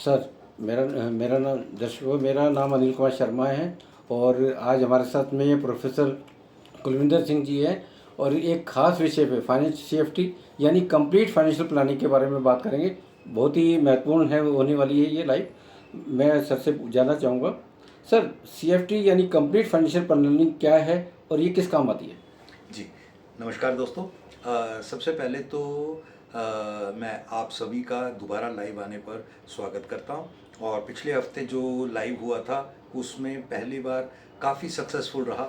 Sir, मेरा मेरा नाम दर्शकों मेरा नाम अनिल कुमार शर्मा है और आज हमारे साथ में ये प्रोफेसर कुलविंदर सिंह जी हैं और एक ख़ास विषय पे फाइनेंस सीएफटी यानी कंप्लीट फाइनेंशियल प्लानिंग के बारे में बात करेंगे। बहुत ही महत्वपूर्ण है होने वाली है ये लाइव। मैं सर से जानना चाहूँगा, सर सीएफटी यानी कंप्लीट फाइनेंशियल प्लानिंग क्या है और ये किस काम आती है? जी, नमस्कार दोस्तों। सबसे पहले तो मैं आप सभी का दोबारा लाइव आने पर स्वागत करता हूं। और पिछले हफ्ते जो लाइव हुआ था उसमें पहली बार काफ़ी सक्सेसफुल रहा।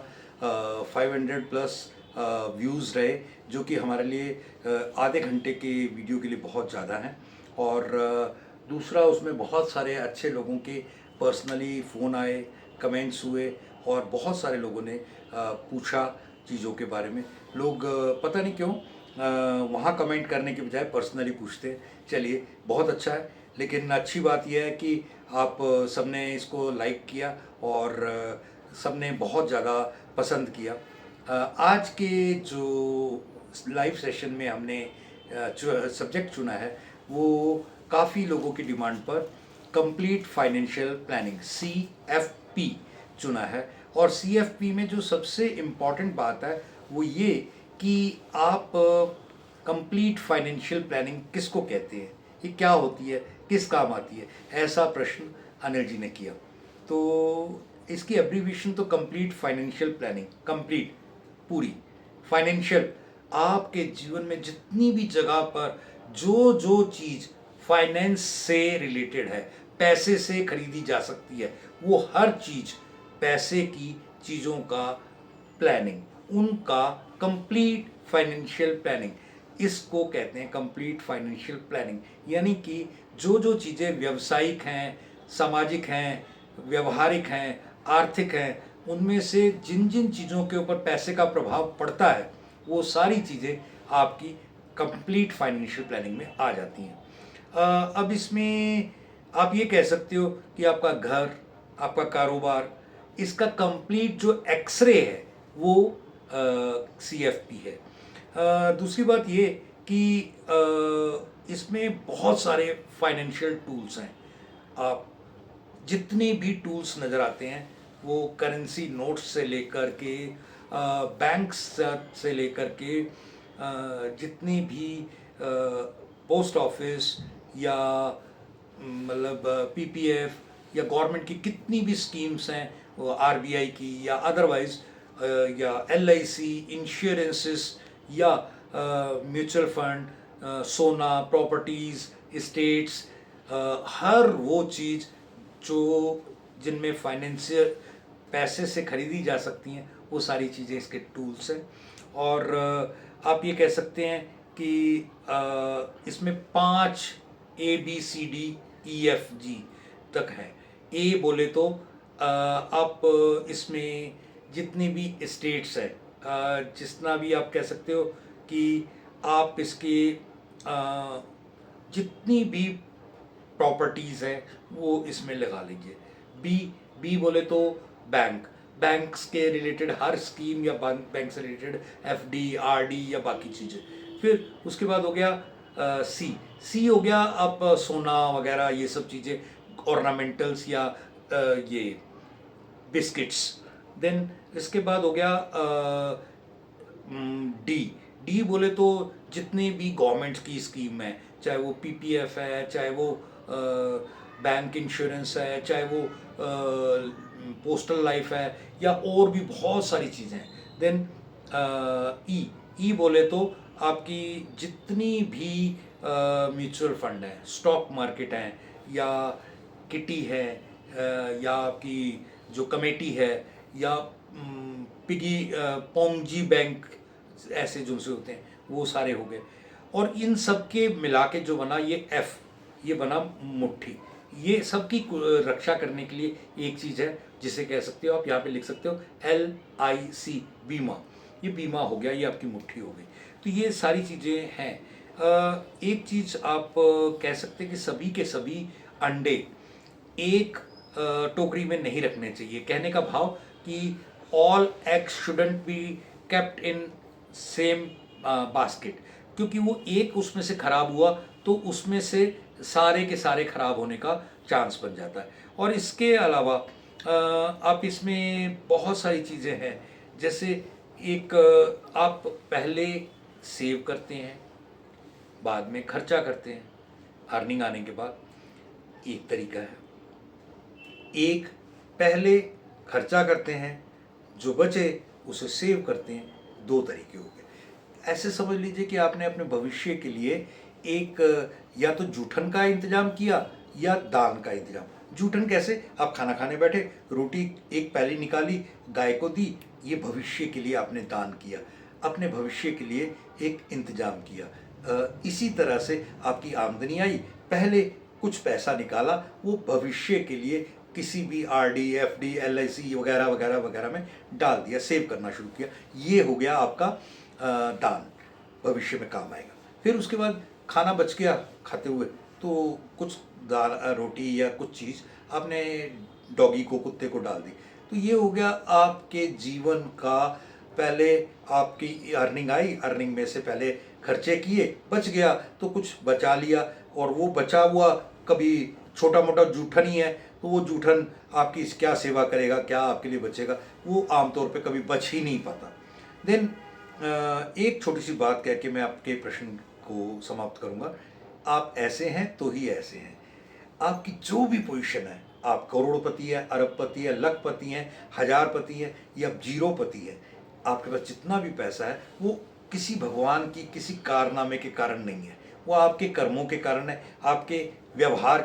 500 प्लस व्यूज़ रहे, जो कि हमारे लिए आधे घंटे के वीडियो के लिए बहुत ज़्यादा हैं। और दूसरा, उसमें बहुत सारे अच्छे लोगों के पर्सनली फ़ोन आए, कमेंट्स हुए और बहुत सारे लोगों ने पूछा चीज़ों के बारे में। लोग पता नहीं क्यों वहाँ कमेंट करने के बजाय पर्सनली पूछते हैं। चलिए, बहुत अच्छा है। लेकिन अच्छी बात यह है कि आप सबने इसको लाइक किया और सबने बहुत ज़्यादा पसंद किया। आज के जो लाइव सेशन में हमने सब्जेक्ट चुना है वो काफ़ी लोगों की डिमांड पर कंप्लीट फाइनेंशियल प्लानिंग CFP चुना है। और CFP में जो सबसे इम्पॉर्टेंट बात है वो ये कि आप कंप्लीट फाइनेंशियल प्लानिंग किसको कहते हैं, ये क्या होती है, किस काम आती है, ऐसा प्रश्न अनिल जी ने किया। तो इसकी एब्रीविएशन तो कंप्लीट फाइनेंशियल प्लानिंग, कंप्लीट पूरी फाइनेंशियल, आपके जीवन में जितनी भी जगह पर जो जो चीज़ फाइनेंस से रिलेटेड है, पैसे से खरीदी जा सकती है, वो हर चीज़, पैसे की चीज़ों का प्लानिंग, उनका कंप्लीट फाइनेंशियल प्लानिंग, इसको कहते हैं कंप्लीट फाइनेंशियल प्लानिंग। यानी कि जो जो चीज़ें व्यावसायिक हैं, सामाजिक हैं, व्यवहारिक हैं, आर्थिक हैं, उनमें से जिन जिन चीज़ों के ऊपर पैसे का प्रभाव पड़ता है वो सारी चीज़ें आपकी कंप्लीट फाइनेंशियल प्लानिंग में आ जाती हैं। अब इसमें आप ये कह सकते हो कि आपका घर, आपका कारोबार, इसका कंप्लीट जो एक्सरे है वो CFP है। दूसरी बात ये कि इसमें बहुत सारे फाइनेंशियल टूल्स हैं। आप जितने भी टूल्स नज़र आते हैं वो करेंसी नोट्स से लेकर के बैंक्स से लेकर के जितनी भी पोस्ट ऑफिस या मतलब PPF या गवर्नमेंट की कितनी भी स्कीम्स हैं, RBI की या अदरवाइज, या LIC, इंश्योरेंसेस या म्यूचुअल फंड, सोना, प्रॉपर्टीज़, इस्टेट्स, हर वो चीज़ जो जिनमें फाइनेंशियल पैसे से खरीदी जा सकती हैं, वो सारी चीज़ें इसके टूल्स हैं। और आप ये कह सकते हैं कि इसमें 5 ABCDEFG तक है। ए बोले तो आप इसमें जितनी भी स्टेट्स है, जितना भी आप कह सकते हो कि आप इसके जितनी भी प्रॉपर्टीज़ हैं वो इसमें लगा लीजिए। बी बी बोले तो बैंक्स के रिलेटेड हर स्कीम या बैंक से रिलेटेड FD, RD या बाकी चीज़ें। फिर उसके बाद हो गया सी हो गया आप सोना वगैरह ये सब चीज़ें, ऑर्नामेंटल्स या ये बिस्किट्स। देन इसके बाद हो गया डी डी बोले तो जितनी भी गवर्नमेंट की स्कीम है, चाहे वो PPF है, चाहे वो बैंक इंश्योरेंस है, चाहे वो पोस्टल लाइफ है, या और भी बहुत सारी चीज़ें हैं। देन ई बोले तो आपकी जितनी भी म्यूचुअल फंड है, स्टॉक मार्केट है, या किटी है, या आपकी जो कमेटी है, या पिगी पोंजी बैंक, ऐसे जो से होते हैं वो सारे हो गए। और इन सब के मिला के जो बना ये F, ये बना मुट्ठी। ये सब की रक्षा करने के लिए एक चीज़ है जिसे कह सकते हो आप, यहाँ पे लिख सकते हो LIC, बीमा। ये बीमा हो गया, ये आपकी मुट्ठी हो गई। तो ये सारी चीज़ें हैं। एक चीज़ आप कह सकते हैं कि सभी के सभी अंडे एक टोकरी में नहीं रखने चाहिए। कहने का भाव कि all eggs shouldn't be kept in same basket, क्योंकि वो एक उसमें से खराब हुआ तो उसमें से सारे के सारे खराब होने का चांस बन जाता है। और इसके अलावा आप इसमें बहुत सारी चीज़ें हैं, जैसे एक आप पहले सेव करते हैं, बाद में खर्चा करते हैं अर्निंग आने के बाद, एक तरीका है। एक पहले खर्चा करते हैं, जो बचे उसे सेव करते हैं, दो तरीके हो गए। ऐसे समझ लीजिए कि आपने अपने भविष्य के लिए एक या तो जूठन का इंतजाम किया या दान का इंतजाम। जूठन कैसे? आप खाना खाने बैठे, रोटी एक प्याली निकाली, गाय को दी, ये भविष्य के लिए आपने दान किया, अपने भविष्य के लिए एक इंतजाम किया। इसी तरह से आपकी आमदनी आई, पहले कुछ पैसा निकाला, वो भविष्य के लिए किसी भी आरडी, एफडी, एलआईसी वगैरह वगैरह वगैरह में डाल दिया, सेव करना शुरू किया। ये हो गया आपका दान, भविष्य में काम आएगा। फिर उसके बाद खाना बच गया खाते हुए, तो कुछ दाल, रोटी या कुछ चीज़ आपने डॉगी को, कुत्ते को डाल दी। तो ये हो गया आपके जीवन का, पहले आपकी अर्निंग आई, अर्निंग में से पहले खर्चे किए, बच गया तो कुछ बचा लिया, और वो बचा हुआ कभी छोटा मोटा जूठन ही है, तो वो जूठन आपकी क्या सेवा करेगा, क्या आपके लिए बचेगा, वो आमतौर पे कभी बच ही नहीं पाता। देन एक छोटी सी बात कह के मैं आपके प्रश्न को समाप्त करूंगा। आप ऐसे हैं तो ही ऐसे हैं। आपकी जो भी पोजीशन है, आप करोड़पति है, अरबपति है, लखपति हैं, हजारपति है या जीरोपति है, आपके पास जितना भी पैसा है वो किसी भगवान की किसी कारनामे के कारण नहीं है, वो आपके कर्मों के कारण है, आपके व्यवहार